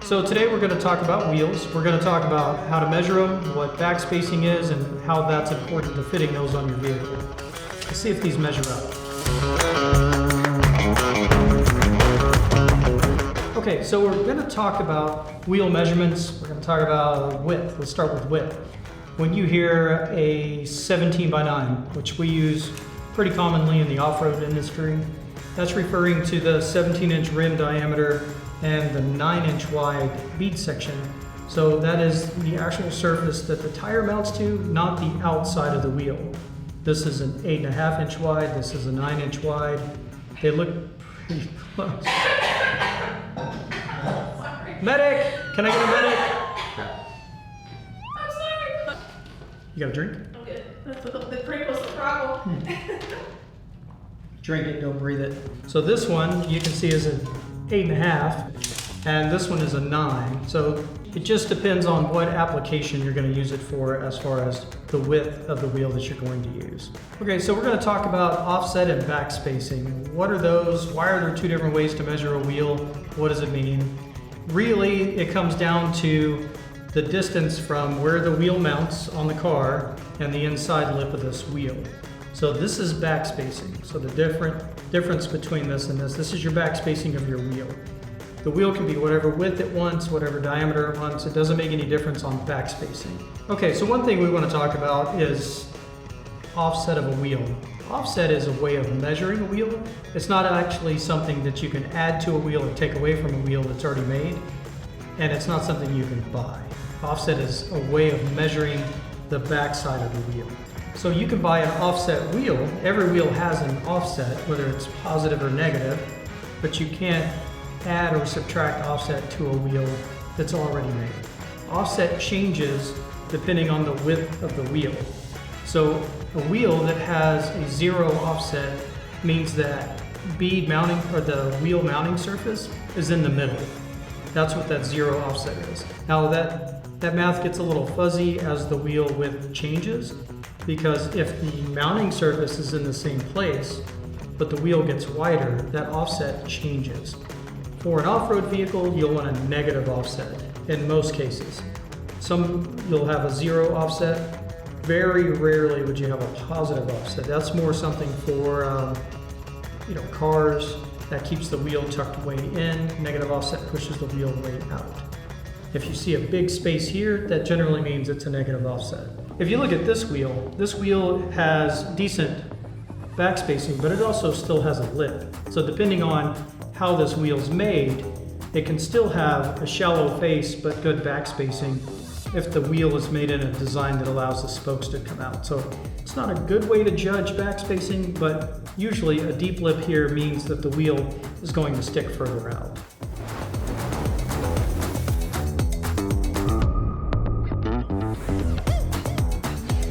So today we're going to talk about wheels. We're going to talk about how to measure them, what backspacing is, and how that's important to fitting those on your vehicle. Let's see if these measure up. Okay, so we're going to talk about wheel measurements. We're going to talk about width. Let's start with width. When you hear a 17 by 9, which we use pretty commonly in the off-road industry, that's referring to the 17-inch rim diameter and the 9-inch wide bead section. So that is the actual surface that the tire mounts to, not the outside of the wheel. This is an 8.5-inch wide, this is a 9-inch wide. They look pretty close. Medic! Can I get a medic? I'm sorry. You got a drink? I'm good. The drink was the problem. Drink it, don't breathe it. So this one you can see is an 8.5, and this one is a 9. So it just depends on what application you're going to use it for as far as the width of the wheel that you're going to use. Okay, so we're going to talk about offset and backspacing. What are those? Why are there two different ways to measure a wheel? What does it mean? Really, it comes down to the distance from where the wheel mounts on the car and the inside lip of this wheel. So this is backspacing. So the difference between this and this is your backspacing of your wheel. The wheel can be whatever width it wants, whatever diameter it wants. It doesn't make any difference on backspacing. Okay, so one thing we want to talk about is offset of a wheel. Offset is a way of measuring a wheel. It's not actually something that you can add to a wheel or take away from a wheel that's already made, and it's not something you can buy. Offset is a way of measuring the backside of the wheel. So you can buy an offset wheel. Every wheel has an offset, whether it's positive or negative, but you can't add or subtract offset to a wheel that's already made. Offset changes depending on the width of the wheel. So a wheel that has a 0 offset means that bead mounting, or the wheel mounting surface, is in the middle. That's what that 0 offset is. Now that math gets a little fuzzy as the wheel width changes, because if the mounting surface is in the same place, but the wheel gets wider, that offset changes. For an off-road vehicle, you'll want a negative offset in most cases. Some you'll have a 0 offset. Very rarely would you have a positive offset. That's more something for cars that keeps the wheel tucked way in. Negative offset pushes the wheel way out. If you see a big space here, that generally means it's a negative offset. If you look at this wheel has decent backspacing, but it also still has a lip. So depending on how this wheel's made, it can still have a shallow face but good backspacing if the wheel is made in a design that allows the spokes to come out. So it's not a good way to judge backspacing, but usually a deep lip here means that the wheel is going to stick further out.